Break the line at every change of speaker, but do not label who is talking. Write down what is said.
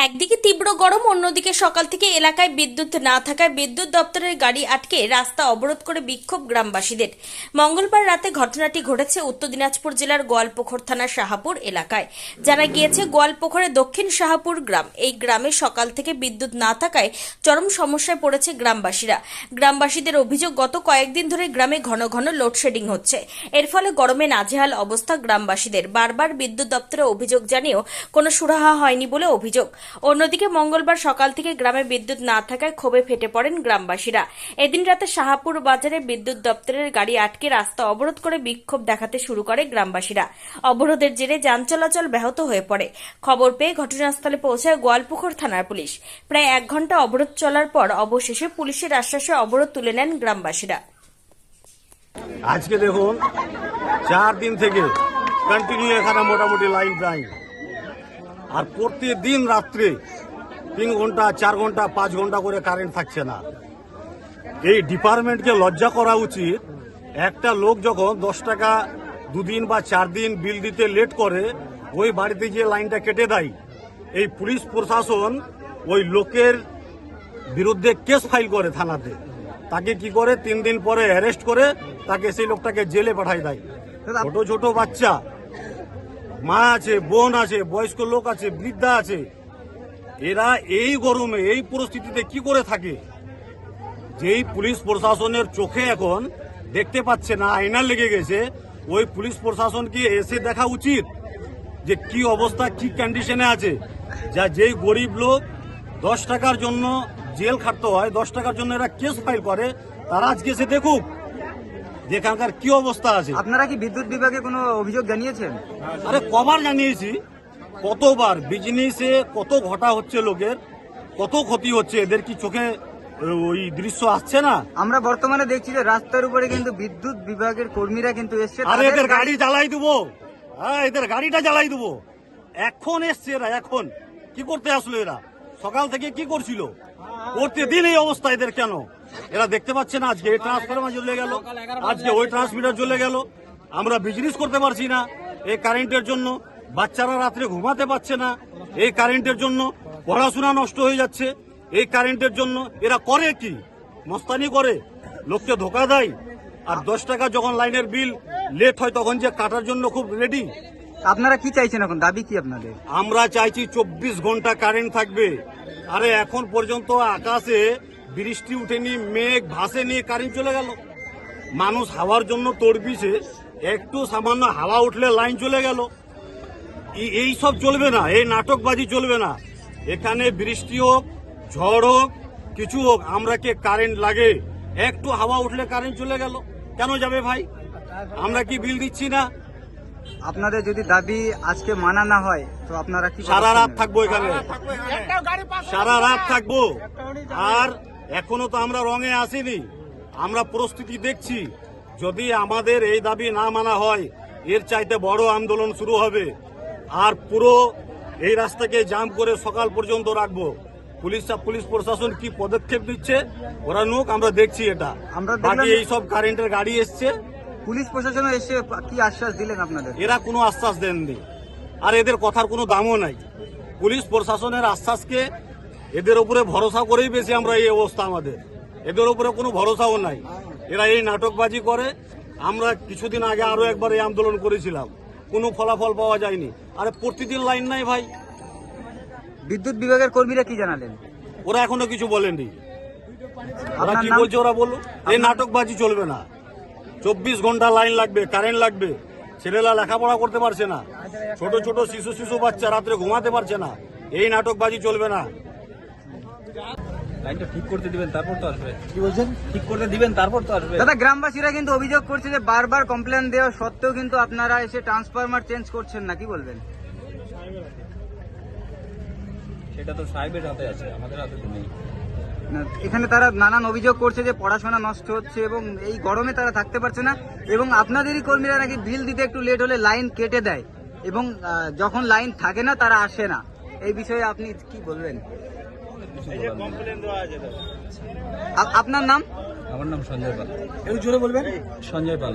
একদিকে তীব্র গরম, অন্যদিকে সকাল থেকে এলাকায় বিদ্যুৎ না থাকায় বিদ্যুৎ দপ্তরের গাড়ি আটকে রাস্তা অবরোধ করে বিক্ষোভ গ্রামবাসীদের। মঙ্গলবার রাতে ঘটনাটি ঘটেছে উত্তর দিনাজপুর জেলার গোয়ালপুকুর থানার শাহাপুর এলাকায়। জানা গিয়েছে, গোয়ালপুকুরে দক্ষিণ শাহাপুর গ্রাম। এই গ্রামে সকাল থেকে বিদ্যুৎ না থাকায় চরম সমস্যায় পড়েছে গ্রামবাসীরা। গ্রামবাসীদের অভিযোগ, গত কয়েকদিন ধরে গ্রামে ঘন ঘন লোডশেডিং হচ্ছে। এর ফলে গরমে নাজেহাল অবস্থা গ্রামবাসীদের। বারবার বিদ্যুৎ দপ্তরে অভিযোগ জানিয়েও কোনো সুরাহা হয়নি বলে অভিযোগ। অন্যদিকে মঙ্গলবার সকাল থেকে গ্রামে বিদ্যুৎ না থাকায় ক্ষোভে ফেটে পড়েন গ্রামবাসীরা। এদিন রাতে শাহাপুর বাজারে বিদ্যুৎ দপ্তরের গাড়ি আটকে রাস্তা অবরোধ করে বিক্ষোভ দেখাতে শুরু করে গ্রামবাসীরা। অবরোধের জেরে যান চলাচল ব্যাহত হয়ে পড়ে। খবর পেয়ে ঘটনাস্থলে পৌঁছায় গোয়ালপুকুর থানার পুলিশ। প্রায় 1 ঘন্টা অবরোধ চলার পর অবশেষে পুলিশের আশ্বাসে অবরোধ তুলে নেন গ্রামবাসীরা।
আজকে দেখুন 4 দিন থেকে কন্টিনিউ এখানে মোটামুটি লাইন নাই, আর প্রতিদিন রাত্রে 3 ঘন্টা 4 ঘন্টা 5 ঘন্টা করে কারেন্ট থাকছে না। এই ডিপার্টমেন্টকে লজ্জা করা উচিত। একটা লোক যখন 10 টাকা 2 দিন বা 4 দিন বিল দিতে লেট করে, ওই বাড়িতে যে লাইনটা কেটে দেয়, এই পুলিশ প্রশাসন ওই লোকের বিরুদ্ধে কেস ফাইল করে থানাতে। তাকে কি করে 3 দিন পরে অ্যারেস্ট করে তাকে সেই লোকটাকে জেলে পাঠায় দেয়। ছোট ছোট বাচ্চা, মা আছে, বোন আছে, বয়স্ক লোক আছে, বৃদ্ধা আছে, এরা এই গরমে এই পরিস্থিতিতে কি করে থাকে? যেই পুলিশ প্রশাসনের চোখে এখন দেখতে পাচ্ছে না, আয়না লেগে গেছে, ওই পুলিশ প্রশাসনকে এসে দেখা উচিত যে কি অবস্থা, কি কন্ডিশনে আছে। যেই গরিব লোক 10 টাকার জন্য জেল খাটতে হয়, 10 টাকার জন্য এরা কেস ফাইল করে, তারা আজকে এসে দেখুক যেখানকার কি অবস্থা আছে।
আপনারা কি বিদ্যুৎ বিভাগে কোনো অভিযোগ জানিয়েছেন?
আরে কবার জানিয়েছি, কতবার। বিজনেসে কত ঘটা হচ্ছে, লোকের কত ক্ষতি হচ্ছে, এদের কি চোখে ওই দৃশ্য আসছে না?
আমরা বর্তমানে দেখছি যে রাস্তার উপরে কিন্তু বিদ্যুৎ বিভাগের কর্মীরা কিন্তু এসছে।
আরে এদের গাড়ি জ্বালাই দেবো, হ্যাঁ এদের গাড়িটা জ্বালাই দেবো। এখন এসছে এরা, এখন কি করতে আসলো এরা? সকাল থেকে কি করছিল? প্রতিদিন এই অবস্থা এদের কেন? এরা দেখতে পাচ্ছে না আজকে এই ট্রান্সফরমার জ্বলে গেল, আজকে ওই ট্রান্সমিটার জ্বলে গেল, আমরা বিজনেস করতে পারছি না এই কারেন্টের জন্য। বাচ্চারা রাত্রে ঘুমাতে পারছে না এই কারেন্টের জন্য, পড়াশোনা নষ্ট হয়ে যাচ্ছে এই কারেন্টের জন্য। এরা করে কি? মস্তানি করে, লোককে ধোকা দেয়। আর 10 টাকা যখন লাইনের বিল লেট হয় তখন যে কাটার জন্য খুব রেডি।
আপনারা কি চাইছেন এখন? দাবি কি আপনাদের?
আমরা চাইছি 24 ঘন্টা কারেন্ট থাকবে। আরে এখন পর্যন্ত আকাশে বৃষ্টি উঠেনি, মেঘ ভাসেনি, কারেন্ট চলে গেল। মানুষ হাওয়ার জন্য তড়পিছে, একটু সামান্য হাওয়া উঠলে লাইন চলে গেল। এই সব চলবে না, এই নাটকবাজি চলবে না। এখানে বৃষ্টি হোক, ঝড় হোক, কিছু হোক, আমরা কে কারেন্ট লাগে। একটু হাওয়া উঠলে কারেন্ট চলে গেল, কেন যাবে ভাই? আমরা কি বিল দিচ্ছি না?
আপনাদের যদি দাবি আজকে মানা না হয় তো আপনারা কি?
সারা রাত থাকবো এখানে, সারা রাত থাকবো। আর এখনো তো আমরা রঙে আসিনি, আমরা প্রস্তুতি দেখছি। যদি আমাদের এই দাবি না মানা হয়, এর চাইতে বড় আন্দোলন শুরু হবে। আর পুরো এই রাস্তাকে জাম করে সকাল পর্যন্ত রাখবো। পুলিশ প্রশাসন কি পদক্ষেপ নিচ্ছে ওরা নোক, আমরা দেখছি এটা।
আমরা
বাকি এই সব কারেন্টের গাড়ি এসছে,
পুলিশ প্রশাসন এসে কি আশ্বাস দিলেন আপনাদের?
এরা কোনো আশ্বাস দেননি, আর এদের কথার কোনো দামও নাই। পুলিশ প্রশাসনের আশ্বাসকে এদের উপরে ভরসা করেই বেশি আমরা এই অবস্থা আমাদের। এদের উপরে কোনো ভরসাও নাই, এরা এই নাটকবাজি করে। আমরা কিছুদিন আগে আরো একবার এই আন্দোলন করেছিলাম, কোনো ফলাফল পাওয়া যায়নি। আরে প্রতিদিন লাইন নাই ভাই।
বিদ্যুৎ বিভাগের কর্মীরা কি জানালেন?
ওরা এখনো কিছু বলেনি। ওরা
আপনার
কি
নাম?
বলছে ওরা বলুন। এই নাটকবাজি চলবে না। 24 ঘন্টা লাইন লাগবে, কারেন্ট লাগবে। ছেলেরা লেখাপড়া করতে পারছে না, ছোট ছোট শিশু বাচ্চা রাত্রে ঘুমাতে পারছে না। এই নাটকবাজি চলবে না।
লাইনটা ঠিক করতে দিবেন, তারপর তো আসবে। কি বলছেন? ঠিক করতে দিবেন, তারপর তো আসবে।
দাদা, গ্রামবাসীরা কিন্তু অভিযোগ করছে যে বারবার কমপ্লেন দেওয়া সত্ত্বেও কিন্তু আপনারা এসে ট্রান্সফরমার চেঞ্জ করছেন না, কি বলবেন?
সেটা তো সাহেবের হাতে আছে, আমাদের হাতে তো নেই।
না, এখানে তারা নানান অভিযোগ করছে যে পড়াশোনা নষ্ট হচ্ছে এবং এই গরমে তারা থাকতে পারছে না, এবং আপনাদেরই কর্মীরা নাকি বিল দিতে একটু লেট হলে লাইন কেটে দেয়, এবং যখন লাইন থাকে না তারা আসে না। এই বিষয়ে আপনি কি বলবেন? আপনার নাম?
আমার নাম সঞ্জয় পাল।
একটু জোরে বলবেন।
সঞ্জয় পাল।